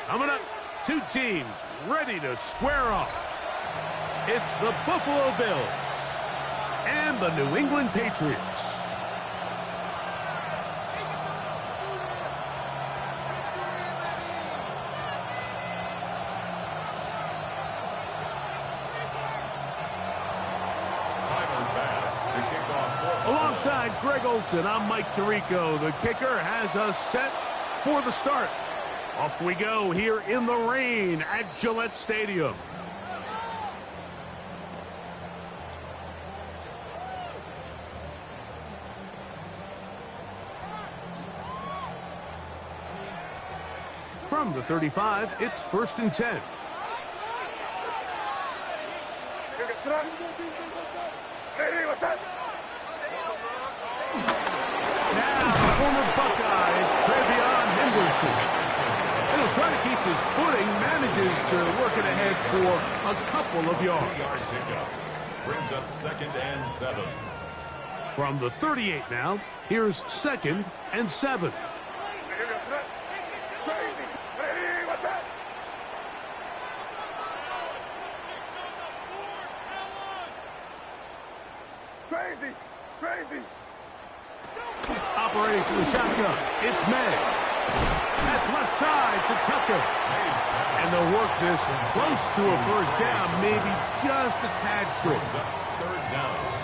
Coming up, two teams ready to square off. It's the Buffalo Bills and the New England Patriots. Alongside Greg Olson, I'm Mike Tirico. The kicker has us set for the start. Off we go here in the rain at Gillette Stadium. From the 35, it's 1st and 10. Former Buckeye, it's Trevion Henderson. And he'll try to keep his footing, manages to work it ahead for a couple of yards. Brings up 2nd and 7. From the 38 now, here's 2nd and 7. Crazy. Operating from the shotgun, it's May. That's left side to Tucker. And they'll work this close to a first down, maybe just a tad short.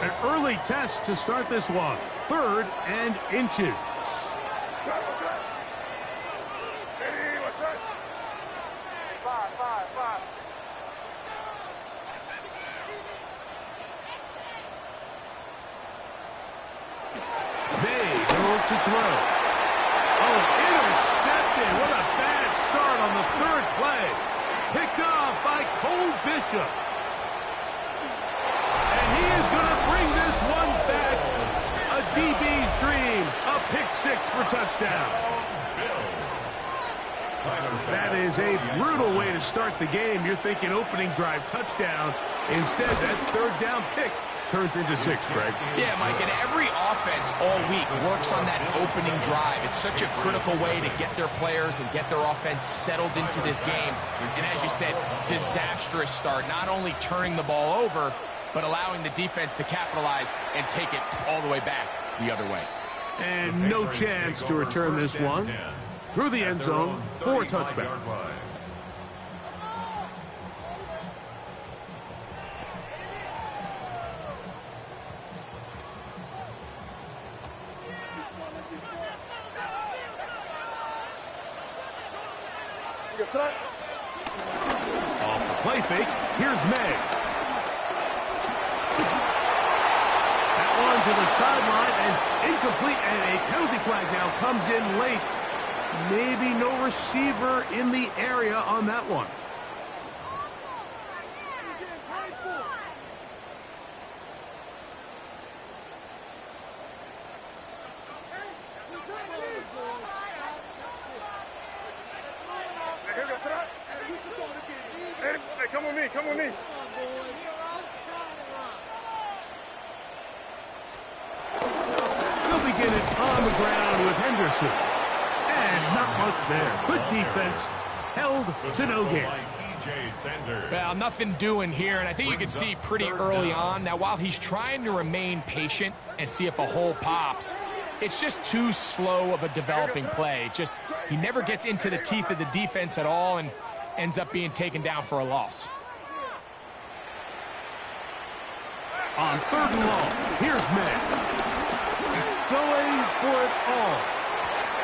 An early test to start this one. 3rd and inches. To throw. Oh, intercepted. What a bad start on the 3rd play. Picked off by Cole Bishop. And he is going to bring this one back. A DB's dream. A pick-6 for touchdown. That is a brutal way to start the game. You're thinking opening drive touchdown. Instead, that 3rd down pick turns into 6, Greg. Yeah, Mike, and every offense all week works on that opening drive. It's such a critical way to get their players and get their offense settled into this game. And as you said, disastrous start, not only turning the ball over, but allowing the defense to capitalize and take it all the way back the other way. And no chance to return this one through the end zone for a touchback. Off the play fake, here's May. That one to the sideline and incomplete, and a penalty flag now comes in late. Maybe no receiver in the area on that one. Come with me. They'll begin it on the ground with Henderson. And not much there. Good defense. Held to no gain. Well, nothing doing here, and I think you can see pretty early on. Now, while he's trying to remain patient and see if a hole pops, it's just too slow of a developing play. He never gets into the teeth of the defense at all and ends up being taken down for a loss. On 3rd and long, here's May. Going for it all.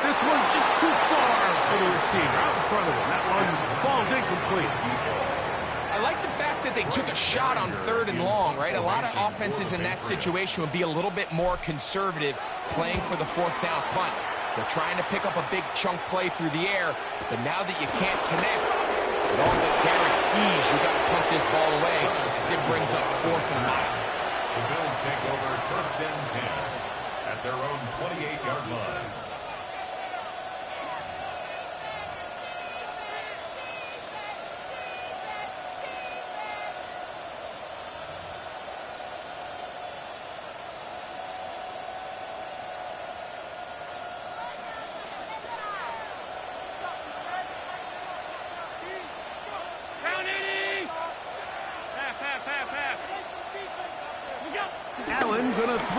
This one just too far for the receiver. Out in front of him. That one falls incomplete. I like the fact that they took a shot on 3rd and long, right? A lot of offenses in that situation would be a little bit more conservative playing for the 4th down punt. They're trying to pick up a big chunk play through the air, but now that you can't connect, it all but guarantees you got to punt this ball away as it brings up 4th and 9. The Bills take over 1st and 10 at their own 28-yard line.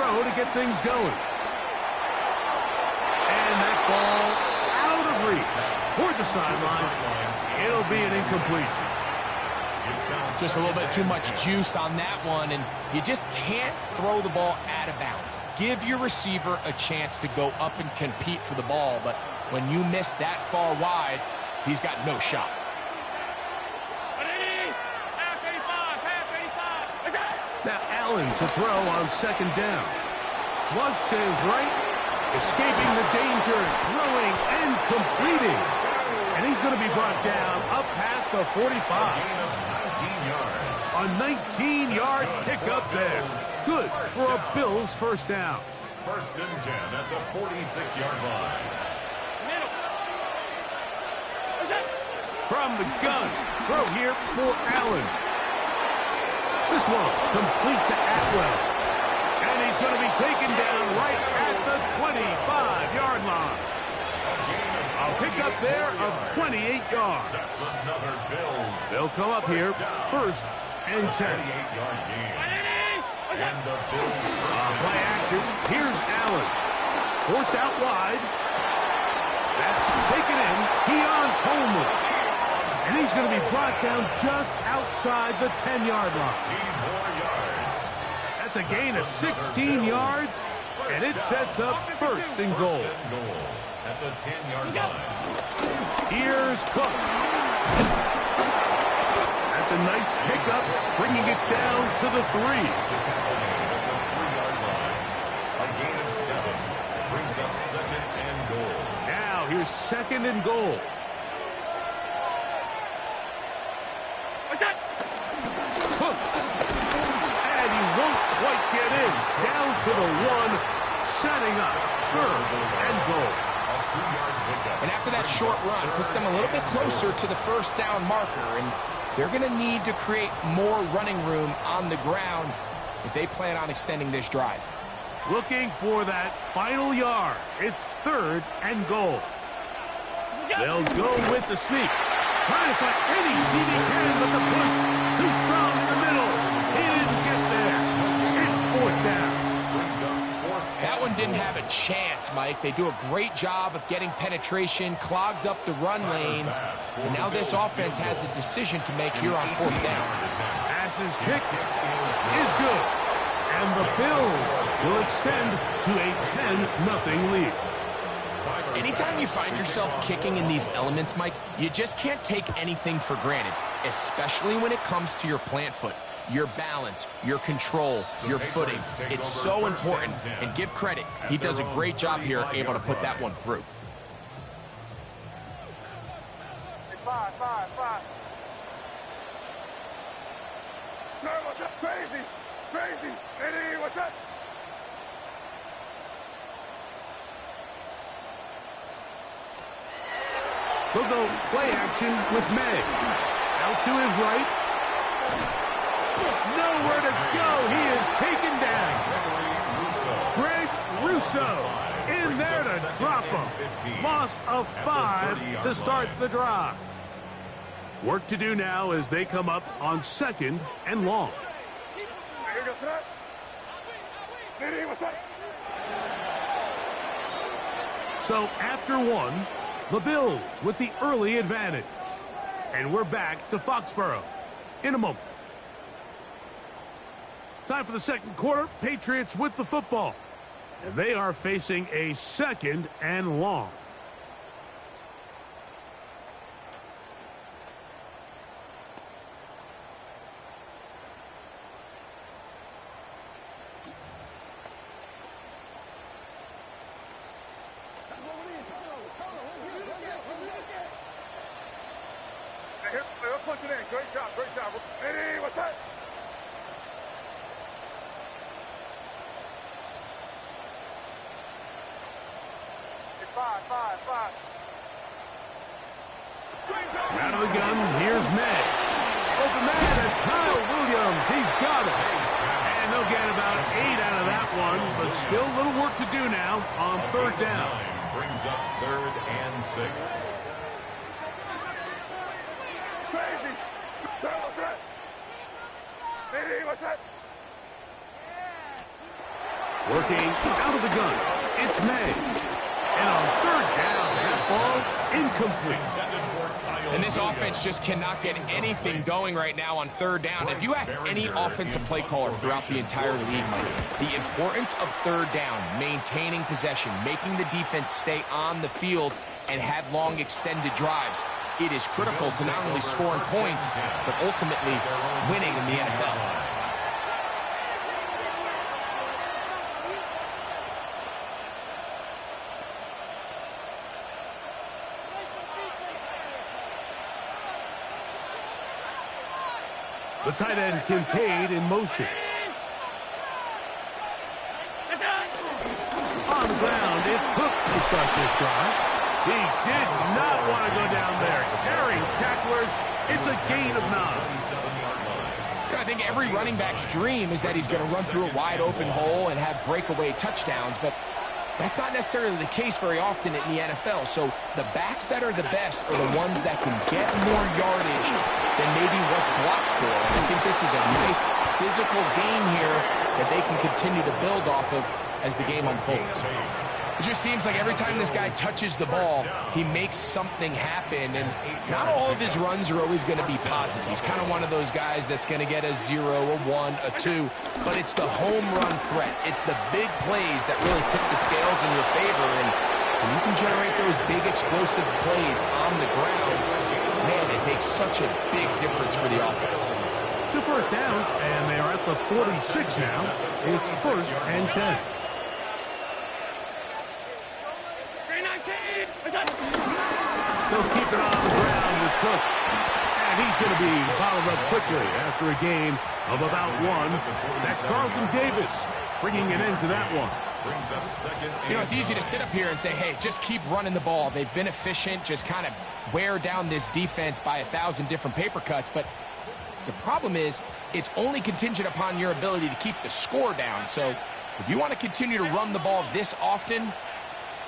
throw to get things going. And that ball out of reach toward the sideline. It'll be an incompletion. Just a little bit too much juice on that one, and you just can't throw the ball out of bounds. Give your receiver a chance to go up and compete for the ball, but when you miss that far wide, he's got no shot. Now Allen to throw on second down. Flush to his right, escaping the danger, throwing and completing. And he's going to be brought down up past the 45. A 19-yard pickup there. Good for a Bills first down. First and 10 at the 46-yard line. From the gun, throw here for Allen. This one complete to Atwell. And he's going to be taken down right at the 25-yard line. A pickup there of 28 yards. That's another Bills. They'll come up here first and 10. 28-yard gain. And the Bills Play action. Here's Allen. Forced out wide. That's taken in. Keon Coleman. And he's going to be brought down just outside the 10-yard line. 16 more yards. That's a gain of 16 yards, and it sets up first and goal. At the 10-yard line. Here's Cook. That's a nice pickup, bringing it down to the 3. A gain of 7 brings up second and goal. Now here's second and goal. Cook. And he won't quite get in. Down to the 1, setting up third and goal. And after that short run, puts them a little bit closer to the first down marker, and they're going to need to create more running room on the ground if they plan on extending this drive. Looking for that final yard. It's third and goal. They'll go with the sneak. Trying to find any seam he can, but the push too strong in the middle. He didn't get there. It's fourth down. That one didn't have a chance, Mike. They do a great job of getting penetration, clogged up the run lanes, and now this offense has a decision to make here on fourth down. Ash's kick is good, and the Bills will extend to a 10-0 lead. Anytime you find yourself kicking in these elements, Mike, you just can't take anything for granted, especially when it comes to your plant foot. Your balance, your control, your footing. It's so important, and give credit. He does a great job here able to put that one through. Five. No, what's up? Crazy. Eddie, what's up? They'll go play action with May. Out to his right. Nowhere to go. He is taken down. Greg Russo in there to drop him. Loss of 5 to start the drive. Work to do now as they come up on second and long. Here goes that. Eddie, what's up? So after 1, the Bills with the early advantage. And we're back to Foxborough in a moment. Time for the second quarter. Patriots with the football. And they are facing a second and long. Here, let's punch it in. Great job. Eddie, what's up? Five. Out of the gun, here's May. Open man, it's Kyle Williams. He's got it. And they'll get about 8 out of that one, but still a little work to do now on third down. Brings up third and 6. Crazy. No, what's up? Eddie, what's up? Working out of the gun. It's May. And on third down, that ball incomplete. And this offense just cannot get anything going right now on third down. If you ask any offensive play caller throughout the entire league, Mike, the importance of third down, maintaining possession, making the defense stay on the field, and have long extended drives, it is critical to not only scoring points, but ultimately winning in the NFL. The tight end, Kincaid, in motion. On the ground, it's Cook to start this drive. He did not want to go down there. Carrying tacklers, it's a gain of 9. I think every running back's dream is that he's going to run through a wide open hole and have breakaway touchdowns, but that's not necessarily the case very often in the NFL. So the backs that are the best are the ones that can get more yardage than maybe what's blocked for. And I think this is a nice physical game here that they can continue to build off of as the game unfolds. It just seems like every time this guy touches the ball, he makes something happen. And not all of his runs are always going to be positive. He's kind of one of those guys that's going to get a 0, a 1, a 2. But it's the home run threat. It's the big plays that really tip the scales in your favor. And when you can generate those big explosive plays on the ground, man, it makes such a big difference for the offense. 2 first downs, and they are at the 46 now. It's 1st and 10. They'll keep it on the ground with Cook. And he's going to be bottled up quickly after a game of about 1. That's Carlton Davis bringing an end to that one. You know, it's easy to sit up here and say, hey, just keep running the ball. They've been efficient, just kind of wear down this defense by 1,000 different paper cuts. But the problem is it's only contingent upon your ability to keep the score down. So if you want to continue to run the ball this often,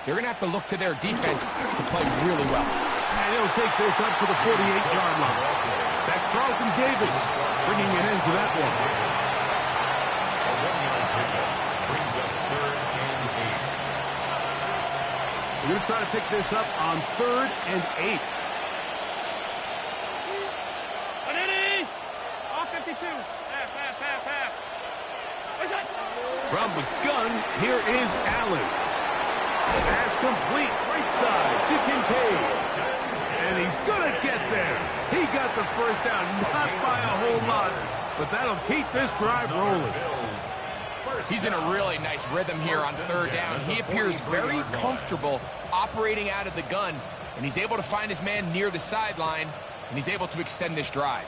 they're going to have to look to their defense to play really well. And he'll take this up to the 48-yard line. That's Carlton Davis bringing an end to that one. We're going to try to pick this up on 3rd and 8. From the gun, here is Allen. Pass complete, right side to Kincaid. And he's going to get there. He got the first down, not by a whole lot, but that'll keep this drive rolling. He's in a really nice rhythm here on 3rd down. He appears very comfortable operating out of the gun, and he's able to find his man near the sideline, and he's able to extend this drive.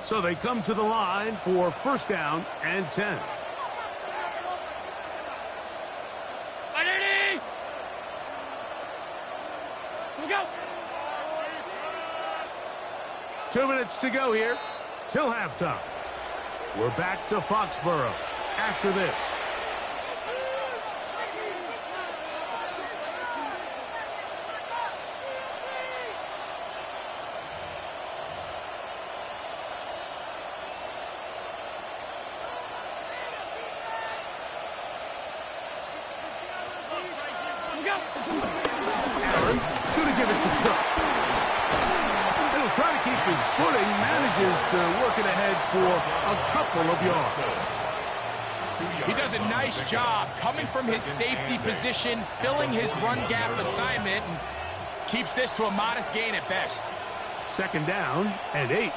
So they come to the line for 1st down and 10. 2 minutes to go here till halftime. We're back to Foxborough after this. Aaron, going to give it to Cook. Trying to keep his footing, manages to work it ahead for a couple of yards. He does a nice job coming from his safety position, filling his run gap assignment, and keeps this to a modest gain at best. 2nd down and 8.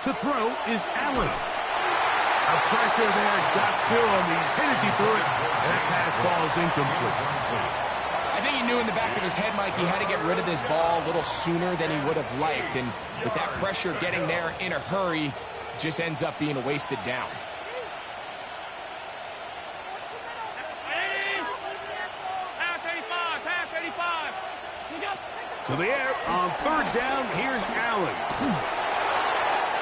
To throw is Allen. A pressure there got to him. He's hit as he threw it, and that pass falls incomplete. I think he knew in the back of his head, Mike, he had to get rid of this ball a little sooner than he would have liked. And with that pressure getting there in a hurry, it just ends up being a wasted down. To the air on 3rd down, here's Allen.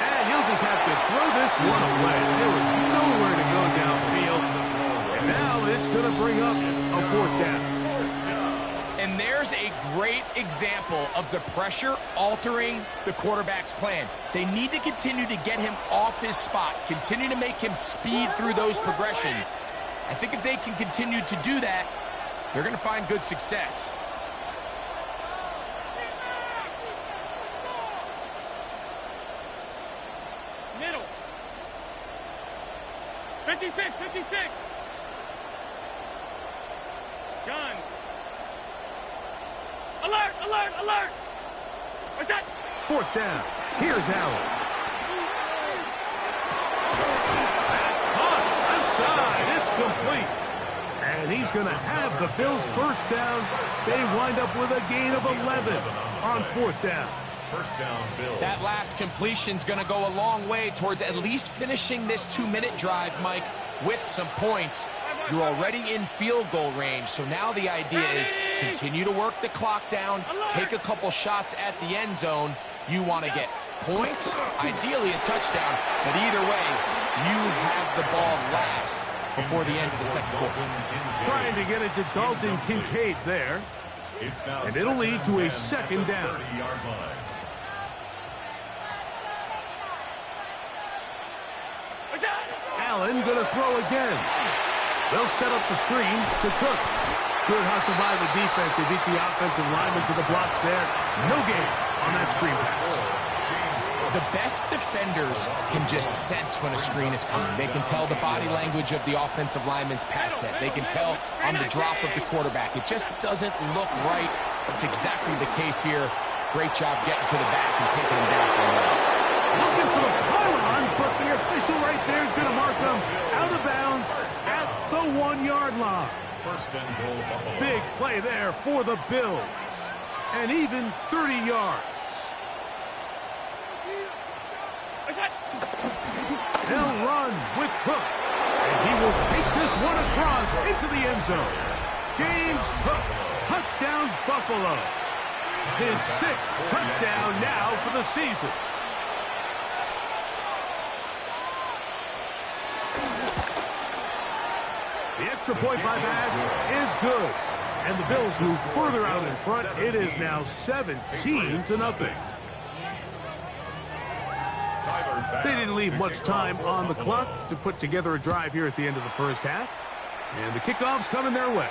And he'll just have to throw this one away. There was nowhere to go downfield. And now it's going to bring up a 4th down. And And there's a great example of the pressure altering the quarterback's plan. They need to continue to get him off his spot, continue to make him speed through those progressions. I think if they can continue to do that, they're going to find good success. Middle. 56, 56. Gun. Alert, alert, alert. What's that? Fourth down. Here's Allen. That's caught. Left side. It's complete. And he's going to have the Bills first down. They wind up with a gain of 11 on fourth down. First down, Bills. That last completion's going to go a long way towards at least finishing this 2-minute drive, Mike, with some points. You're already in field goal range, so now the idea is continue to work the clock down, take a couple shots at the end zone. You want to get points, ideally a touchdown, but either way, you have the ball last before the end of the second quarter. Trying to get it to Dalton Kincaid there. And it'll lead to a second down. Allen going to throw again. They'll set up the screen to Cook. Good hustle by the defense. They beat the offensive lineman to the blocks there. No gain on that screen pass. The best defenders can just sense when a screen is coming. They can tell the body language of the offensive lineman's pass set. They can tell on the drop of the quarterback. It just doesn't look right. It's exactly the case here. Great job getting to the back and taking him down for a loss. Looking for the pylon, but the official right there is going to mark them out of bounds at the 1-yard line. First and goal, Buffalo. Big play there for the Bills. And even 30 yards. They'll run with Cook. And he will take this one across into the end zone. James Cook, touchdown Buffalo. His 6th touchdown now for the season. The extra point by Bass is good. And the Bills move further out in front. It is now 17-0. They didn't leave much time on the clock to put together a drive here at the end of the first half. And the kickoff's coming their way.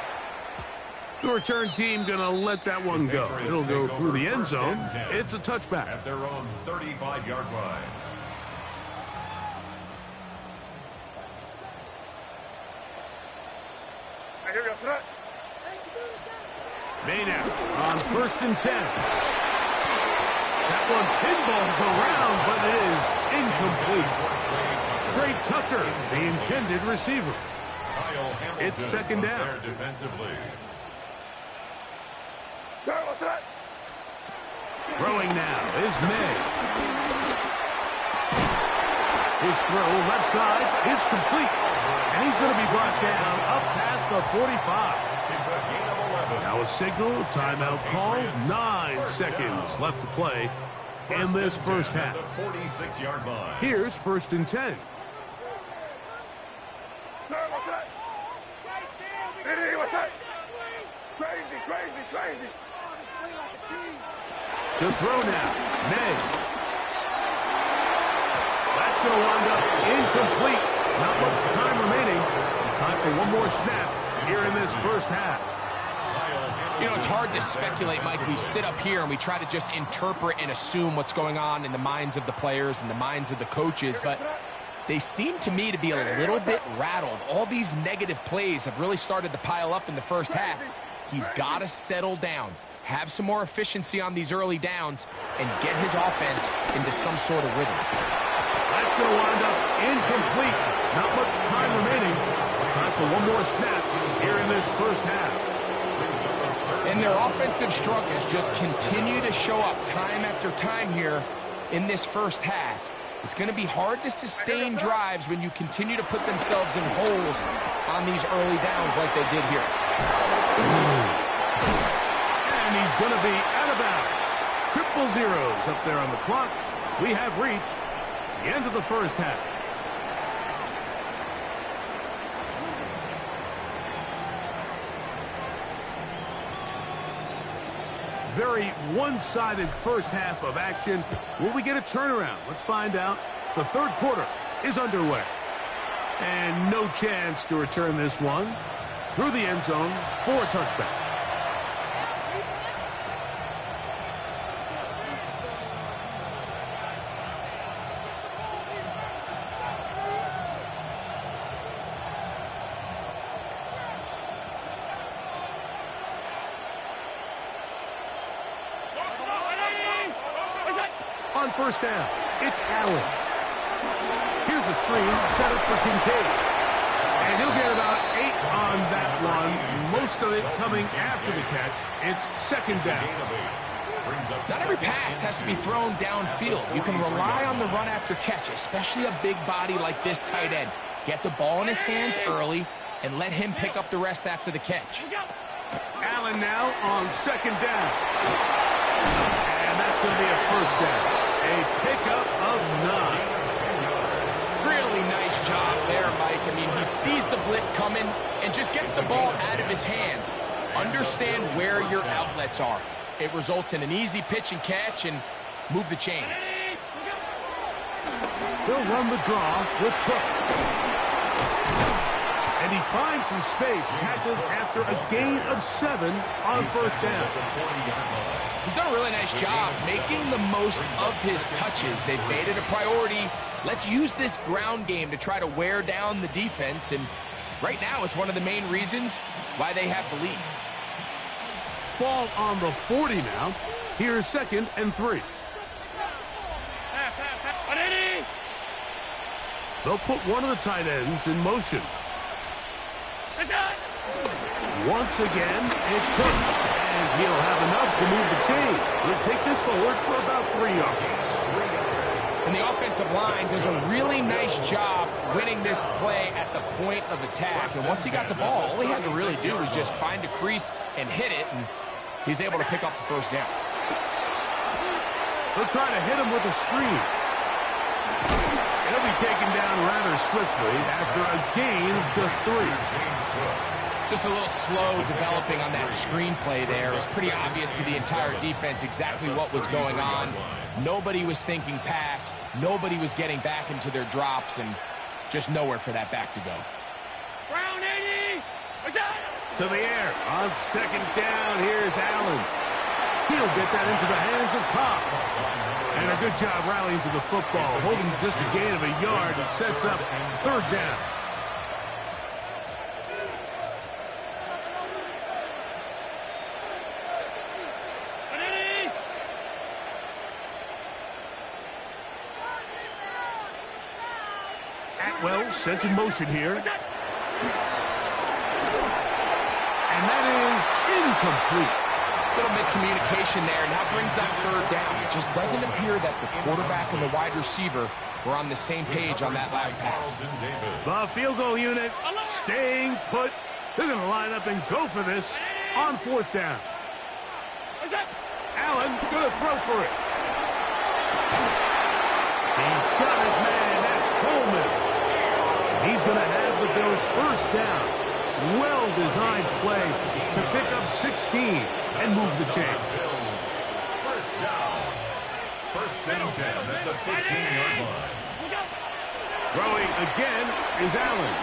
The return team going to let that one go. It'll go through the end zone. It's a touchback. At their own 35-yard line. Maynard on 1st and 10. That one pinballs around, but it is incomplete. Trey Tucker, the intended receiver. It's second down. Throwing now is May. His throw left side is complete. And he's going to be brought down up past the 45. Now a signal, timeout call, 9 seconds left to play in this first half. Here's 1st and 10. Crazy. To throw now, May. That's going to wind up incomplete. Not much time remaining. Time for one more snap here in this first half. You know, it's hard to speculate, Mike. We sit up here and we try to just interpret and assume what's going on in the minds of the players and the minds of the coaches, but they seem to me to be a little bit rattled. All these negative plays have really started to pile up in the first half. He's got to settle down, have some more efficiency on these early downs, and get his offense into some sort of rhythm. That's going to wind up incomplete. Not much time remaining. Time for one more snap here in this first half. And their offensive struggles just continue to show up time after time here in this first half. It's going to be hard to sustain drives when you continue to put themselves in holes on these early downs like they did here. And he's going to be out of bounds. Triple zeros up there on the clock. We have reached the end of the first half. very one-sided first half of action. Will we get a turnaround? Let's find out. The third quarter is underway. And no chance to return this one through the end zone for a touchback. On first down, it's Allen. Here's a screen set up for Kincaid. And he'll get about 8 on that one. Most of it coming after the catch. It's second down. Not every pass has to be thrown downfield. You can rely on the run after catch, especially a big body like this tight end. Get the ball in his hands early and let him pick up the rest after the catch. Allen now on second down. And that's going to be a first down. A pickup of 9. Really nice job there, Mike. I mean, he sees the blitz coming and just gets the ball out of his hands. Understand where your outlets are. It results in an easy pitch and catch and move the chains. They'll run the draw with Cook. And he finds some space, tackled after a gain of 7 on first down. He's done a really nice job making the most of his touches. They've made it a priority. Let's use this ground game to try to wear down the defense, and right now it's one of the main reasons why they have the lead. Ball on the 40 now. Here's second and 3. They'll put one of the tight ends in motion. Once again, it's Cook, and he'll have enough to move the chains. He'll take this forward for about 3 yards. And the offensive line does a really nice job winning this play at the point of attack. And once he got the ball, all he had to really do was just find a crease and hit it, and he's able to pick up the first down. They'll try to hit him with a screen. He'll be taken down rather swiftly after a gain of just 3. Just a little slow developing on that screenplay there. It was pretty obvious to the entire defense exactly what was going on. Nobody was thinking pass. Nobody was getting back into their drops, and just nowhere for that back to go. Brown 80! To the air. On second down, here's Allen. He'll get that into the hands of Cobb. And a good job rallying to the football, holding just a gain of a yard. It sets up third down. Atwell sent in motion here. And that is incomplete. Little miscommunication there, and that brings up third down. It just doesn't appear that the quarterback and the wide receiver were on the same page on that last pass. The field goal unit staying put. They're going to line up and go for this on fourth down. Allen going to throw for it. He's got his man. That's Coleman. And he's going to have the Bills first down. Well-designed play to pick up 16 and move the chain. First down. First and 10 at the 15-yard line. Throwing again is Allen.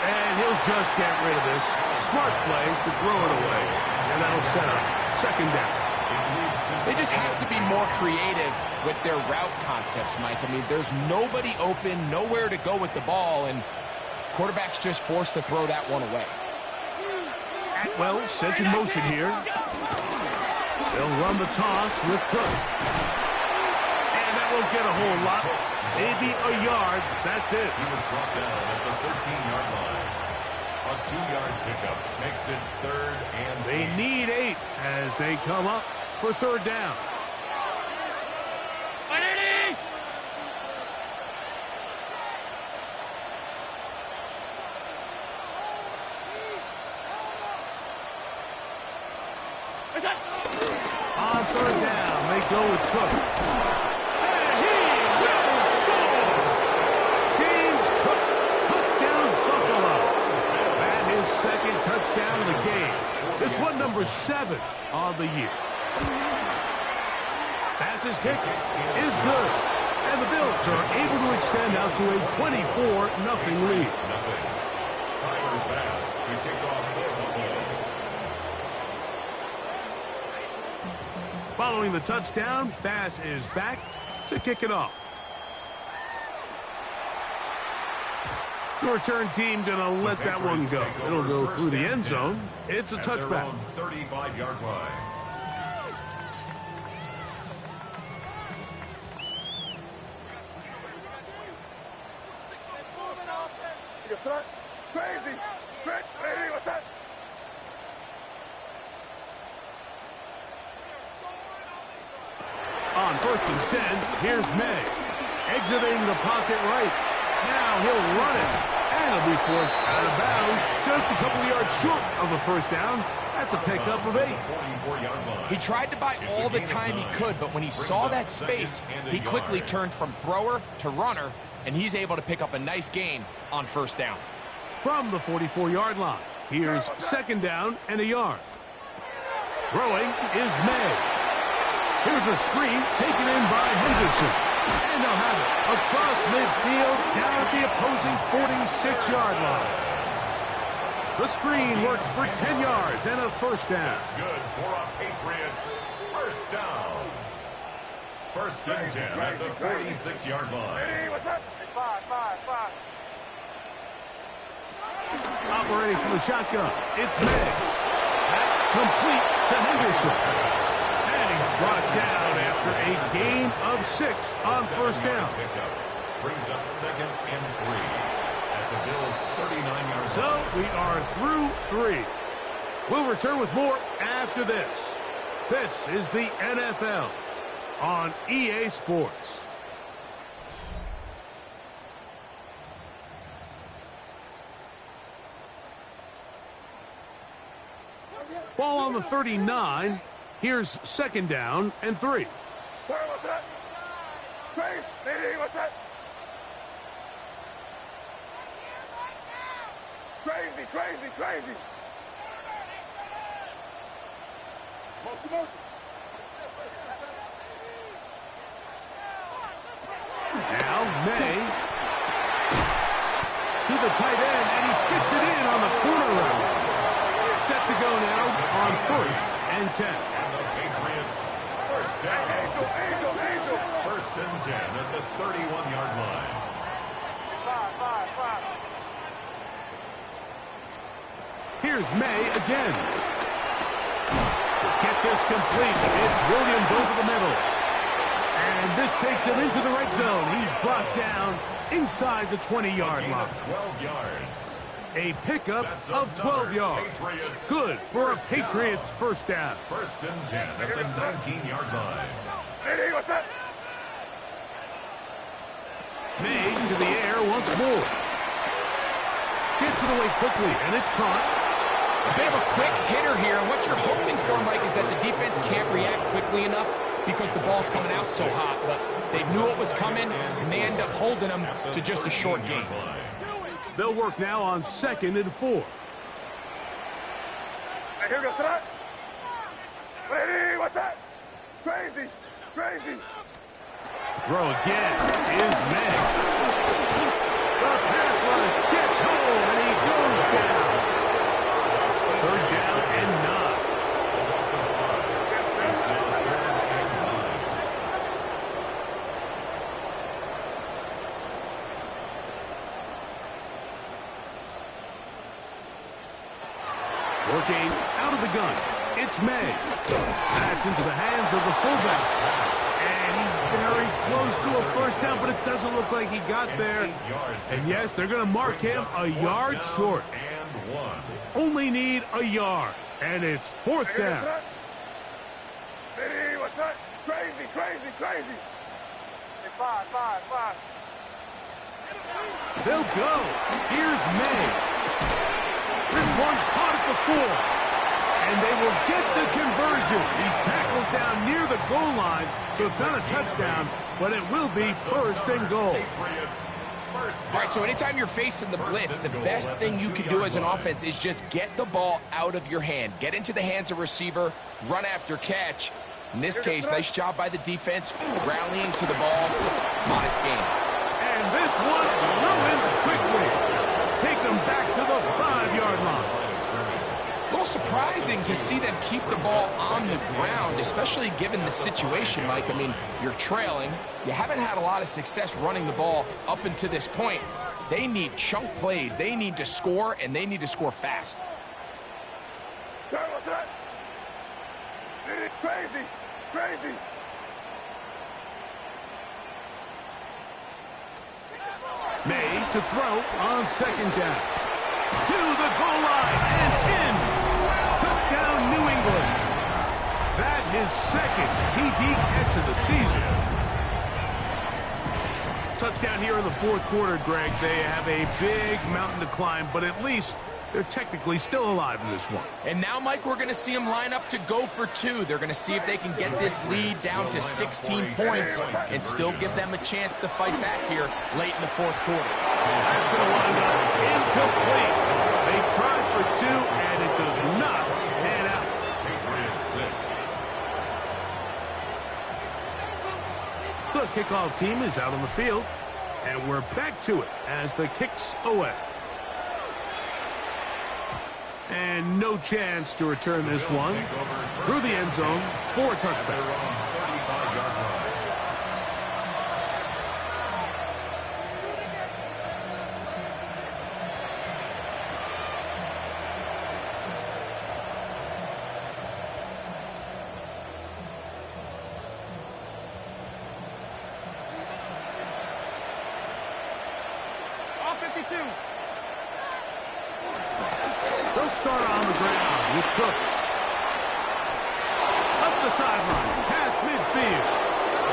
And he'll just get rid of this. Smart play to throw it away. And that'll set up second down. They just have to be more creative with their route concepts, Mike. I mean, there's nobody open, nowhere to go with the ball, and quarterback's just forced to throw that one away. Atwell sent in motion here. They'll run the toss with Cook. And that won't get a whole lot. Maybe a yard. That's it. He was brought down at the 13-yard line. A 2-yard pickup makes it third and They need 8 as they come up for third down. On third down, they go with Cook. And he will score! James Cook, touchdown Buffalo. That is second touchdown of the game. This one number 7 on the year. Pass is kick is good. And the Bills are able to extend out to a 24-0 lead. Tyler Bass to kick off the ball. Following the touchdown, Bass is back to kick it off. The return team going to let that one go. It'll go through the end zone. It's a touchback. 35-yard line. Crazy. Hey, what's that? On 1st and 10, here's May. Exiting the pocket right. Now he'll run it. And he'll be forced out of bounds. Just a couple of yards short of a first down. That's a pickup of 8. He tried to buy all the time he could, but when he saw that space, he quickly turned from thrower to runner, and he's able to pick up a nice gain on first down. From the 44-yard line, here's 2nd down and a yard. Throwing is May. Here's a screen taken in by Henderson. And they'll have it across midfield down at the opposing 46-yard line. The screen works for 10 yards and a first down. That's good for our Patriots. First down. 1st and 10 at the 46-yard line. Hey, what's that? 5. Operating from the shotgun, it's May. Complete to Henderson. And he's brought down after a gain of 6 on first down. Brings up 2nd and 3 at the Bills' 39-yard line. So we are through 3. We'll return with more after this. This is the NFL on EA Sports. Ball on the 39. Here's 2nd down and 3. What's that? Crazy. Hey, what's that? Crazy. Motion. Now May to the tight end, and he fits it in on the corner route. Set to go now on 1st and 10. And the Patriots, first down. Angel. 1st and 10 at the 31-yard line. 5. Here's May again. Get this complete. It's Williams over the middle. And this takes him into the red zone. He's brought down inside the 20-yard line. 12 yards. A pickup of 12 yards. Patriots. Good for a Patriots first down. 1st and 10 at the 19-yard line. Hey, what's that? May to the air once more. Gets it away quickly, and it's caught. A bit of a quick hitter here, and what you're hoping for, Mike, is that the defense can't react quickly enough because the ball's coming out so hot. But they knew it was coming, and they end up holding them to just a short gain. They'll work now on 2nd and 4. Hey, here goes that. Hey, what's that? Crazy. Throw again is May. The pass rush gets home, and he goes down. 3rd down and 9. Working out of the gun, it's May. That's into the hands of the fullback. And he's very close to a first down, but it doesn't look like he got there. And yes, they're going to mark him a yard short. And 1. Only need a yard, and it's 4th down. Hey, what's that? Crazy. Hey, 5. They'll go. Here's May. This one caught at the 4. And they will get the conversion. He's tackled down near the goal line, so it's not a touchdown, but it will be 1st and goal. Patriots All right, so anytime you're facing the blitz, the best thing you can do as an offense is just get the ball out of your hand. Get into the hands of receiver, run after catch. In this case, nice job by the defense, rallying to the ball. Modest game. And this one ruined quickly. Take them back to the 5-yard line. A little surprising to see them keep the ball on the ground, especially given the situation, Mike. I mean, you're trailing. You haven't had a lot of success running the ball up until this point. They need chunk plays. They need to score, and they need to score fast. What's that? Crazy. Crazy. May to throw on 2nd down. To the goal line and in. Touchdown, New England. That his 2nd TD catch of the season. Touchdown here in the 4th quarter, Greg. They have a big mountain to climb, but at least they're technically still alive in this one. And now, Mike, we're going to see them line up to go for 2. They're going to see if they can get this lead down to 16 points and still give them a chance to fight back here late in the 4th quarter. That's going to wind up incomplete. They tried for 2, and it does not pan out. The kickoff team is out on the field, and we're back to it as the kick's away. And no chance to return this one through the end zone for a touchback. All 52. They'll start on the ground with Cook. Up the sideline, past midfield.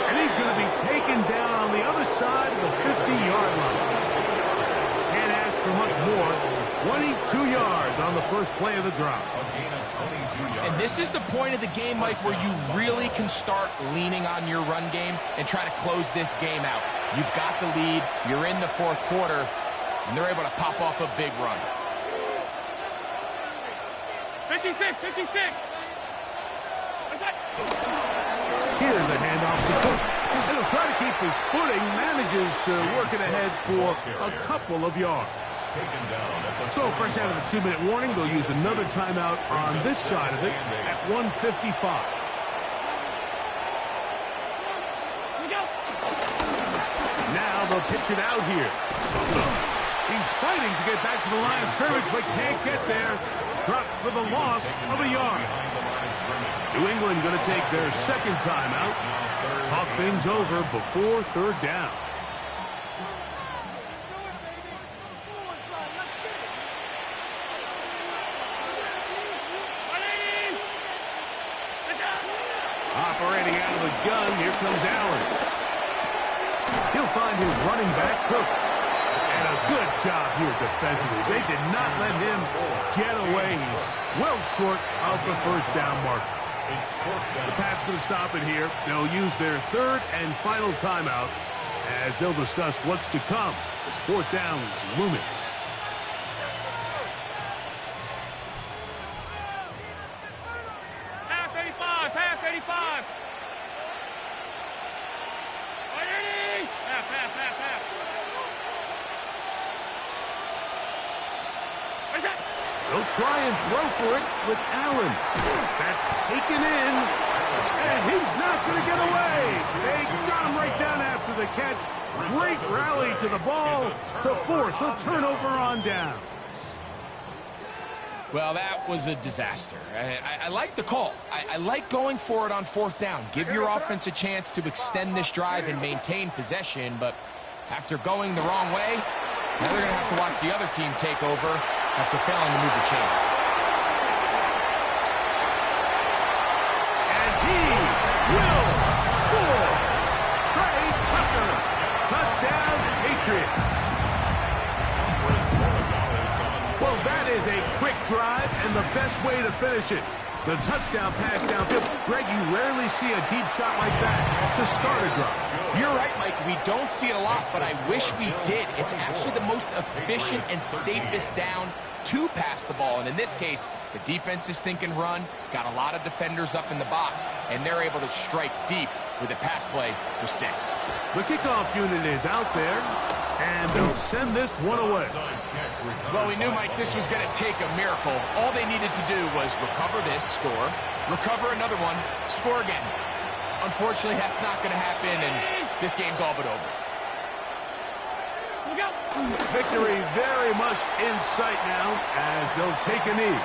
And he's going to be taken down on the other side of the 50-yard line. Can't ask for much more. 22 yards on the first play of the drive. And this is the point of the game, Mike, where you really can start leaning on your run game and try to close this game out. You've got the lead, you're in the 4th quarter, and they're able to pop off a big run. 56, 56. What's that? Here's a handoff to Cook. And he'll try to keep his footing, manages to work it ahead for a couple of yards. So fresh out of the 2-minute warning, they'll use another timeout on this side of it at 1:55. Now they'll pitch it out here. He's fighting to get back to the line of scrimmage, but can't get there. Dropped for the loss of a yard. New England going to take their 2nd timeout. Talk things over before 3rd down. Operating out of the gun, here comes Allen. He'll find his running back, Cook. And a good job here defensively. They did not let him get away. He's well short of the 1st down marker. The Pats going to stop it here. They'll use their 3rd and final timeout as they'll discuss what's to come as 4th down is looming. Pass 85, pass 85. Pass. What's that? They'll try and throw for it with Allen. That's taken in, and he's not going to get away. They got him right down after the catch. Great rally to the ball to force a turnover on down. Well, that was a disaster. I like the call. I like going for it on 4th down. Give your offense a chance to extend this drive and maintain possession, but after going the wrong way, now they're going to have to watch the other team take over after failing to move the chains. And he will score. Trey Tucker. Touchdown, Patriots. Well, that is a quick drive and the best way to finish it. The touchdown pass downfield. Greg, you rarely see a deep shot like that to start a drive. You're right, Mike. We don't see it a lot, but I wish we did. It's actually the most efficient and safest down to pass the ball. And in this case, the defense is thinking run, got a lot of defenders up in the box, and they're able to strike deep with a pass play for 6. The kickoff unit is out there, and they'll send this one away. Well, we knew, Mike, this was going to take a miracle. All they needed to do was recover this, score, recover another one, score again. Unfortunately, that's not going to happen, and this game's all but over. Look out. Victory very much in sight now as they'll take a knee.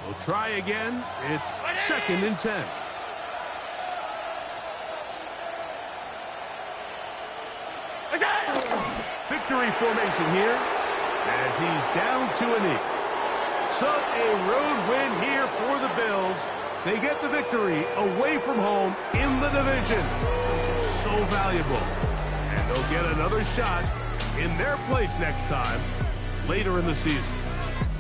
We'll try again. It's 2nd and 10. Victory formation here as he's down to a knee. So a road win here for the Bills. They get the victory away from home in the division. So valuable. And they'll get another shot in their place next time later in the season.